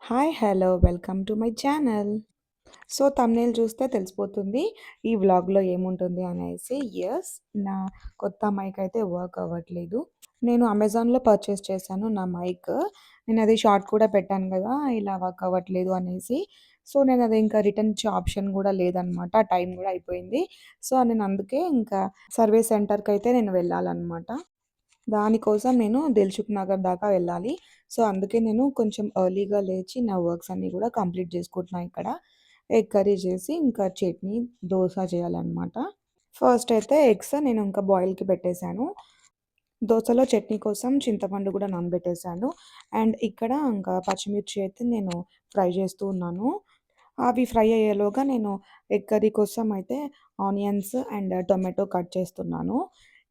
Hi! Hello! Welcome to my channel. So, thumbnail చూస్తే తెలిసిపోతుంది. ఈ వ్లాగ్‌లో ఏముంటుంది అనేసి. యెస్. నా కొత్త మైక్ అయితే వర్క్ అవ్వట్లేదు. నేను అమెజాన్‌లో పర్చేస్ చేశాను నా మైక్. నేనది షార్ట్ కూడా పెట్టాను గదా! ఇలా వర్క్ అవ్వట్లేదు అనేసి. సో, నేనది ఇంకా రిటర్న్ ఇచ్చే ఆప్షన్ గూడా లేదనమాట. టైం గూడా అయిపోయింది. సో, నేను అందుకే ఇంకా సర్వీస్ సెంటర్‌కయితే నేను వెళ్ళాలనమాట. దానికోసం నేను దిల్‌సుఖ్ నగర్ దాకా వెళ్ళాలి. సో, అందుకే నేను కొంచెం ఎర్లీగా లేచి నా వర్క్స్ అన్నీ గూడా కంప్లీట్ చేసుకుంటున్నా ఇక్కడ. ఎగ్ కర్రీ చేసి, ఇంకా చట్నీ, దోస చేయాలనమాట. ఫస్ట్ అయితే ఎగ్స్ నేను ఇంకా బాయిల్‌కి పెట్టేసాను. దోసలో చట్నీ కోసం చింతపండు గూడా నానబెట్టేసాను. అండ్ ఇక్కడ ఇంకా పచ్చిమిర్చి అయితే నేను ఫ్రై చేస్తూ ఉన్నాను. అవి ఫ్రై అయ్యేలోగా నేను ఎగ్ కర్రీ కోసం అయితే ఆనియన్స్ అండ్ టొమాటో కట్ చేస్తున్నాను.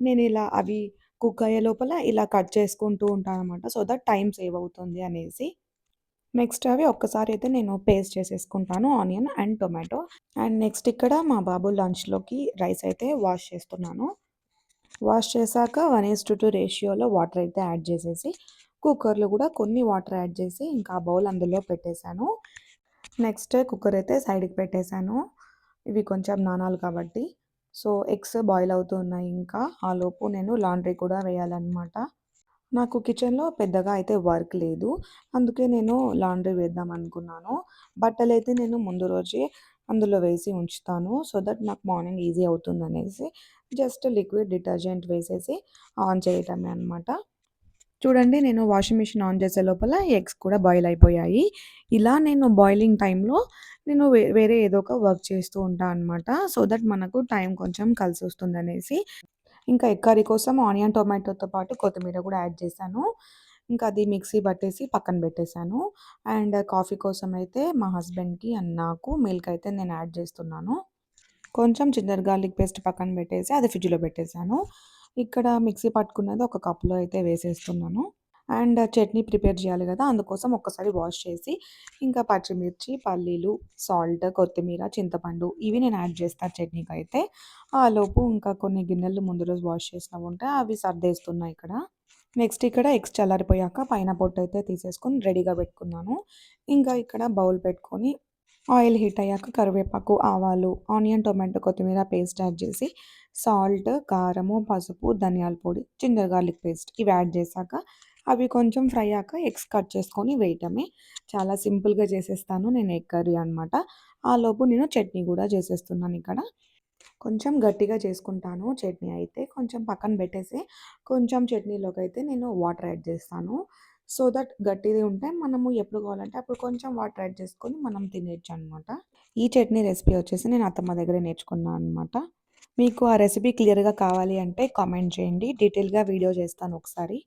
నేనిలా అవి కుక్ అయ్యే లోపల ఇలా కట్ చేసుకుంటూ ఉంటాననమాట. సో దట్ టైమ్ సేవ్ అవుతుంది అనేసి. నెక్స్ట్ అవి ఒక్కసారి అయితే నేను పేస్ట్ చేసేసుకుంటాను onion and tomato. And next ఇక్కడ మా బాబు లంచ్‌లోకి రైస్ అయితే వాష్ చేస్తున్నాను. వాష్ చేశాక 1:2 రేషియోలో వాటర్ అయితే యాడ్ చేసేసి, కుక్కర్‌లో కూడా కొన్ని వాటర్ యాడ్ చేసి, ఇంకా ఆ బౌల్ అందులో పెట్టేసాను. నెక్స్ట్ కుక్కర్ అయితే సైడ్‌కి పెట్టేసాను. ఇవి కొంచెం నానాలి కాబట్టి. సో, ఎగ్స్ బాయిల్ అవుతూ ఉన్నాయి ఇంకా. ఆలోపు నేను లాండ్రీ కూడా వేయాలన్నమాట. నాకు కిచెన్‌లో పెద్దగా అయితే వర్క్ లేదు. అందుకే నేను లాండ్రీ వేద్దాం అనుకున్నాను. బట్టలైతే నేను ముందు రోజే అందులో వేసి ఉంచుతాను. సో దట్ నాకు మార్నింగ్ ఈజీ అవుతుందనేసి జస్ట్ లిక్విడ్ డిటర్జెంట్ వేసేసి ఆన్ చేయటమే అనమాట. చూడండి నేను వాషింగ్ మిషన్ ఆన్ చేసే లోపల ఎగ్స్ కూడా బాయిల్ అయిపోయాయి. ఇలా నేను బాయిలింగ్ టైంలో నేను వేరే ఏదో ఒక వర్క్ చేస్తూ ఉంటా అనమాట. సో దట్ మనకు టైం కొంచెం కలిసొస్తుందనేసి. ఇంకా ఎగ్ కర్రీ కోసం ఆనియన్, టొమాటోతో పాటు కొత్తిమీర కూడా యాడ్ చేశాను. ఇంకా అది మిక్సీ పట్టేసి పక్కన పెట్టేసాను. అండ్ కాఫీ కోసం అయితే మా హస్బెండ్‌కి అండ్ నాకు మిల్క్ అయితే నేను యాడ్ చేస్తున్నాను. కొంచెం జింజర్ గార్లిక్ పేస్ట్ పక్కన పెట్టేసి అది ఫ్రిడ్జ్‌లో పెట్టేసాను. ఇక్కడ మిక్సీ పట్టుకున్నది ఒక కప్‌లో అయితే వేసేస్తున్నాను. అండ్ చట్నీ ప్రిపేర్ చేయాలి గదా! అందుకోసం ఒక్కసారి వాష్ చేసి, ఇంకా పచ్చిమిర్చి, పల్లీలు, సాల్ట్, కొత్తిమీర, చింతపండు ఇవి నేను యాడ్ చేస్తా చట్నీకైతే. ఆలోపు ఇంకా కొన్ని గిన్నెలు ముందు రోజు వాష్ చేసినవుంటే అవి సర్దేస్తున్నా ఇక్కడ. నెక్స్ట్ ఇక్కడ ఎగ్స్ చల్లారిపోయాక పైన పొట్టయితే తీసేసుకొని రెడీగా పెట్టుకున్నాను. ఇంకా ఇక్కడ బౌల్ పెట్టుకొని ఆయిల్ హీట్ అయ్యాక కరివేపాకు, ఆవాలు, ఆనియన్, టొమాటో, కొత్తిమీర పేస్ట్ యాడ్ చేసి, సాల్ట్, కారము, పసుపు, ధనియాల పొడి, జింజర్ గార్లిక్ పేస్ట్ ఇవి యాడ్ చేశాక అవి కొంచెం ఫ్రై అయ్యాక ఎగ్స్ కట్ చేసుకొని వేయటమే. చాలా సింపుల్‌గా చేసేస్తాను నేను ఎగ్ కర్రీ అనమాట. ఆలోపు నేను చట్నీ గూడా చేసేస్తున్నాను ఇక్కడ. కొంచెం గట్టిగా చేసుకుంటాను చట్నీ అయితే. కొంచెం పక్కన పెట్టేసి, కొంచెం చట్నీలోకైతే నేను వాటర్ యాడ్ చేస్తాను. సో దట్ గట్టిది ఉంటే మనము ఎప్పుడు కావాలంటే అప్పుడు కొంచెం వాటర్ యాడ్ చేసుకొని మనం తినేయొచ్చనమాట. ఈ చట్నీ రెసిపీ వచ్చేసి నేను అత్తమ్మ దగ్గరే నేర్చుకున్నా అనమాట. మీకు ఆ రెసిపీ క్లియర్‌గా కావాలి అంటే కామెంట్ చేయండి. డీటెయిల్‌గా వీడియో చేస్తాను ఒకసారి.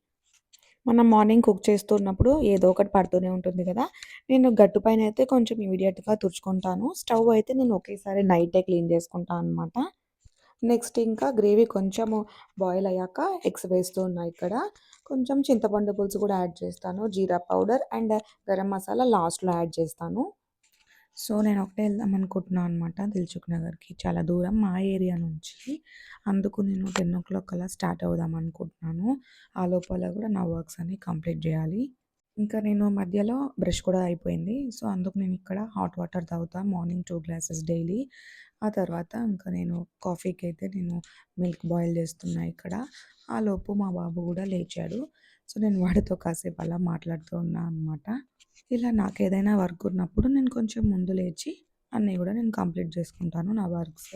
మనం మార్నింగ్ కుక్ చేస్తున్నప్పుడు ఏదో ఒకటి పడుతూనే ఉంటుంది కదా! నేను గట్టు పైనైతే కొంచెం ఇమ్మీడియేట్‌గా తుడుచుకుంటాను. స్టవ్ అయితే నేను ఒకేసారి నైటే క్లీన్ చేసుకుంటా అనమాట. నెక్స్ట్ ఇంకా గ్రేవీ కొంచెము బాయిల్ అయ్యాక ఎగ్స్ వేస్తూ ఉన్నా ఇక్కడ. కొంచెం చింతపండు పులుసు కూడా యాడ్ చేస్తాను. జీరా పౌడర్ అండ్ గరం మసాలా లాస్ట్‌లో యాడ్ చేస్తాను. సో, నేను ఒకటే వెళ్దాం అనుకుంటున్నా అనమాట దిల్‌సుఖ్ నగర్‌కి. చాలా దూరం మా ఏరియా నుంచి. అందుకు నేను 10:00 కల్లా స్టార్ట్ అవుదాం అనుకుంటున్నాను. ఆ లోపల కూడా నా వర్క్స్ అన్నీ కంప్లీట్ జేయాలి. ఇంకా నేను మధ్యలో బ్రష్ కూడా అయిపోయింది. సో, అందుకు నేను ఇక్కడ హాట్ వాటర్ తాగుతా మార్నింగ్ 2 గ్లాసెస్ డైలీ. ఆ తర్వాత ఇంకా నేను కాఫీకైతే నేను మిల్క్ బాయిల్ చేస్తున్నా ఇక్కడ. ఆలోపు మా బాబు కూడా లేచాడు. సో, నేను వాడితో కాసేపు అలా మాట్లాడుతూ ఉన్నా అనమాట. ఇలా నాకేదైనా వర్క్ ఉన్నప్పుడు నేను కొంచెం ముందు లేచి అన్నీ గూడా నేను కంప్లీట్ చేసుకుంటాను నా వర్క్స్.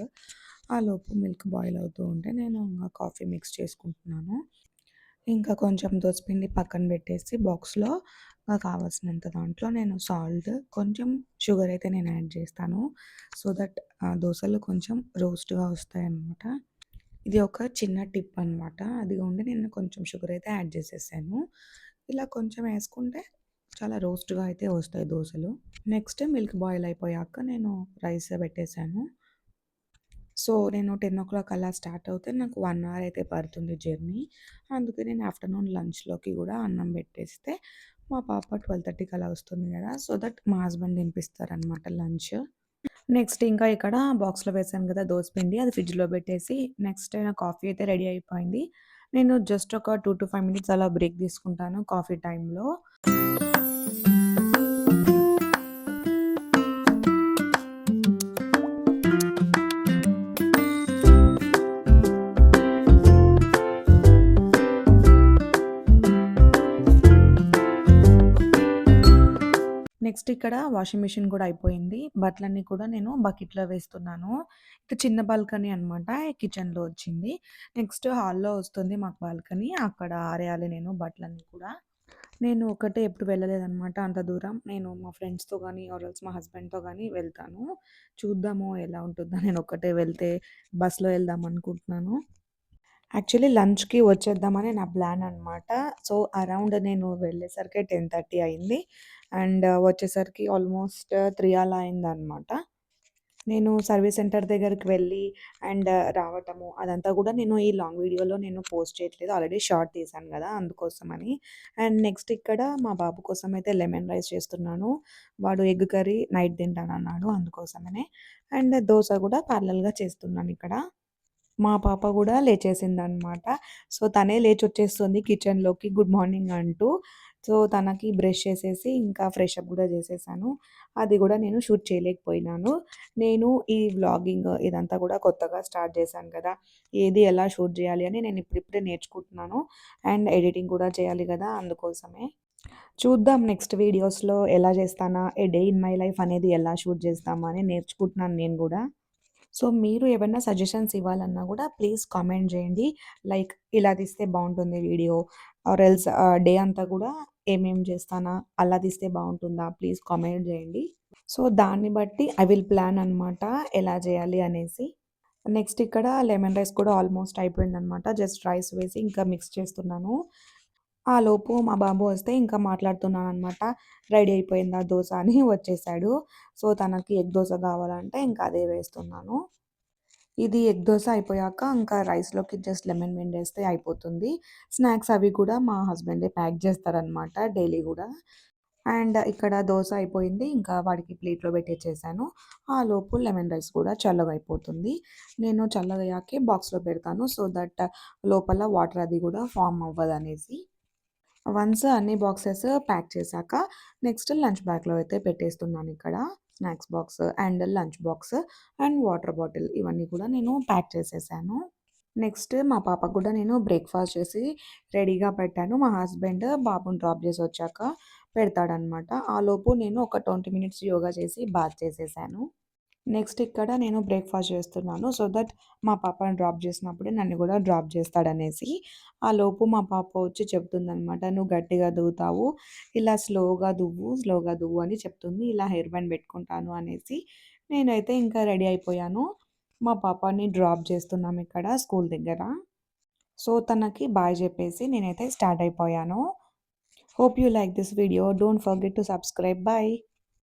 ఆలోపు మిల్క్ బాయిల్ అవుతూ ఉంటే నేను ఇంగ కాఫీ మిక్స్ చేసుకుంటున్నాను. ఇంకా కొంచెం దోసపిండి పక్కన పెట్టేసి బాక్స్‌లో కావాల్సినంత దాంట్లో నేను సాల్ట్, కొంచెం షుగర్ అయితే నేను యాడ్ చేస్తాను. సో దట్ దోసలు కొంచెం రోస్ట్‌గా వస్తాయన్నమాట. ఇది ఒక చిన్న టిప్ అనమాట. అదిగోండి నేను కొంచెం షుగర్ అయితే యాడ్ చేసేసాను. ఇలా కొంచెం ఏసుకుంటే చాలా రోస్ట్‌గా అయితే వస్తాయి దోసలు. నెక్స్ట్ మిల్క్ బాయిల్ అయిపోయాక నేను రైస్ పెట్టేసాను. సో, నేను 10:00 అలా స్టార్ట్ అవుతే నాకు 1 అవర్ అయితే పడుతుంది జర్నీ. అందుకే నేను ఆఫ్టర్‌నూన్ లంచ్‌లోకి గూడా అన్నం పెట్టేస్తే మా పాప 12:30కి అలా వస్తుంది గదా! సో దట్ మా హస్బెండ్ తినిపిస్తారనమాట లంచ్. నెక్స్ట్ ఇంకా ఇక్కడ బాక్స్‌లో వేసాను గదా దోసపిండి అది ఫ్రిడ్జ్‌లో పెట్టేసి నెక్స్ట్ నా కాఫీ అయితే రెడీ అయిపోయింది. నేను జస్ట్ ఒక 2-5 మినిట్స్ అలా బ్రేక్ తీసుకుంటాను కాఫీ టైమ్‌లో. నెక్స్ట్ ఇక్కడ వాషింగ్ మిషన్ కూడా అయిపోయింది. బట్టలన్నీ కూడా నేను బకెట్‌లో వేస్తున్నాను. ఇది చిన్న బాల్కనీ అనమాట. కిచెన్‌లో వచ్చింది. నెక్స్ట్ హాల్‌లో వస్తుంది మాకు బాల్కనీ. అక్కడ ఆరేయాలి నేను బట్టలన్నీ కూడా. నేను ఒక్కటే ఎప్పుడు వెళ్ళలేదనమాట అంత దూరం. నేను మా ఫ్రెండ్స్‌తో గానీ, ఆర్ ఎల్స్ మా హస్బెండ్‌తో గానీ వెళ్తాను. చూద్దాము ఎలా ఉంటుందో. నేనొక్కటే వెళ్తే బస్‌లో వెళ్దాం అనుకుంటున్నాను. యాక్చువల్లీ లంచ్‌కి వచ్చేద్దామని నా ప్లాన్ అనమాట. సో, అరౌండ్ నేను వెళ్ళేసరికి 10:30 అయింది. అండ్ వచ్చేసరికి ఆల్మోస్ట్ 3 అలా అయిందనమాట. నేను సర్వీస్ సెంటర్ దగ్గరికి వెళ్ళి అండ్ రావటము అదంతా గూడా నేను ఈ లాంగ్ వీడియోలో నేను పోస్ట్ చేయట్లేదు. ఆల్రెడీ షార్ట్ తీశాను గదా! అందుకోసమని. అండ్ నెక్స్ట్ ఇక్కడ మా బాబు కోసమయితే లెమన్ రైస్ చేస్తున్నాను. వాడు ఎగ్ కర్రీ నైట్ తింటానన్నాడు అందుకోసమనే. అండ్ దోస గూడా ప్యారలల్‌గా చేస్తున్నానిక్కడ. మా పాప గూడా లేచేసిందనమాట. సో, తనే లేచొచ్చేస్తుంది కిచెన్‌లోకి గుడ్ మార్నింగ్ అంటూ. సో, తనకి బ్రష్ చేసేసి ఇంకా ఫ్రెష్ అప్ గూడా చేసేసాను. అది గూడా నేను షూట్ చేయలేకపోయినాను. నేను ఈ వ్లాగింగ్ ఇదంతా గూడా కొత్తగా స్టార్ట్ చేశాను కదా! ఏది ఎలా షూట్ జేయాలి అని నేను ఇప్పుడిప్పుడే నేర్చుకుంటున్నాను. అండ్ ఎడిటింగ్ కూడా చేయాలి గదా! అందుకోసమే. చూద్దాం నెక్స్ట్ వీడియోస్‌లో ఎలా చేస్తానా, ఏ డే ఇన్ మై లైఫ్ అనేది ఎలా షూట్ చేస్తామా అని నేర్చుకుంటున్నాను నేను గూడా. సో, మీరు ఏవన్నా సజెషన్స్ ఇవ్వాలన్నా గూడా ప్లీజ్ కామెంట్ జేయండి. లైక్ ఇలా తీస్తే బావుంటుంది వీడియో ఆర్ ఎల్స్ డే అంతా గూడా ఏమేం చేస్తానా, అలా తీస్తే బావుంటుందా? ప్లీజ్ కామెంట్ జేయండి. సో, దాన్ని బట్టి ఐ విల్ ప్లాన్ అనమాట ఎలా జేయాలి అనేసి. నెక్స్ట్ ఇక్కడ లెమన్ రైస్ కూడా ఆల్మోస్ట్ అయిపోయిందనమాట. జస్ట్ రైస్ వేసి ఇంకా మిక్స్ చేస్తున్నాను. ఆలోపు మా బాబు వస్తే ఇంకా మాట్లాడుతున్నాననమాట. రెడీ అయిపోయిందా దోస అని వచ్చేసాడు. సో, తనకి ఎగ్ దోస కావాలంటే ఇంకా అదే వేస్తున్నాను. ఇది ఎగ్ దోస అయిపోయాక ఇంకా రైస్‌లోకి జస్ట్ లెమన్ పిండేస్తే అయిపోతుంది. స్నాక్స్ అవి కూడా మా హస్బెండే ప్యాక్ చేస్తారనమాట డైలీ గూడా. అండ్ ఇక్కడ దోస అయిపోయింది. ఇంకా వాడికి ప్లేట్‌లో పెట్టిచ్చేసాను. ఆలోపు లెమన్ రైస్ కూడా చల్లగా అయిపోతుంది. నేను చల్లగయ్యాకే బాక్స్‌లో పెడతాను. సో దట్ లోపల వాటర్ అది కూడా ఫార్మ్ అవ్వదనేసి. వన్స్ అన్ని బాక్సెస్ ప్యాక్ చేశాక నెక్స్ట్ లంచ్ బ్యాగ్‌లో అయితే పెట్టేస్తున్నానిక్కడ. Snacks box and lunch box and water bottle ఇవన్నీ కూడా నేను ప్యాక్ చేసేసాను. నెక్స్ట్ మా పాపకు కూడా నేను బ్రేక్‌ఫాస్ట్ చేసి రెడీగా పెట్టాను. మా హస్బెండ్ బాబుని డ్రాప్ చేసి వచ్చాక పెడతాడనమాట. ఆలోపు నేను ఒక 20 మినిట్స్ యోగా చేసి బాత్ చేసేసాను. నెక్స్ట్ ఇక్కడ నేను బ్రేక్‌ఫాస్ట్ చేస్తున్నాను. సో దట్ మా పాపని డ్రాప్ చేసినప్పుడే నన్ను కూడా డ్రాప్ చేస్తాడనేసి. ఆలోపు మా పాప వచ్చి చెప్తుందనమాట. "నువ్వు గట్టిగా దువ్వుతావు. ఇలా స్లోగా దువ్వు" అని చెప్తుంది. ఇలా హెయిర్ బ్యాండ్ పెట్టుకుంటాను అనేసి. నేనైతే ఇంకా రెడీ అయిపోయాను. మా పాపని డ్రాప్ చేస్తున్నామిక్కడ స్కూల్ దగ్గర. సో తనకి బాయ్ చెప్పేసి నేనైతే స్టార్ట్ అయిపోయాను. Hope you like this video. Don't forget to subscribe. By.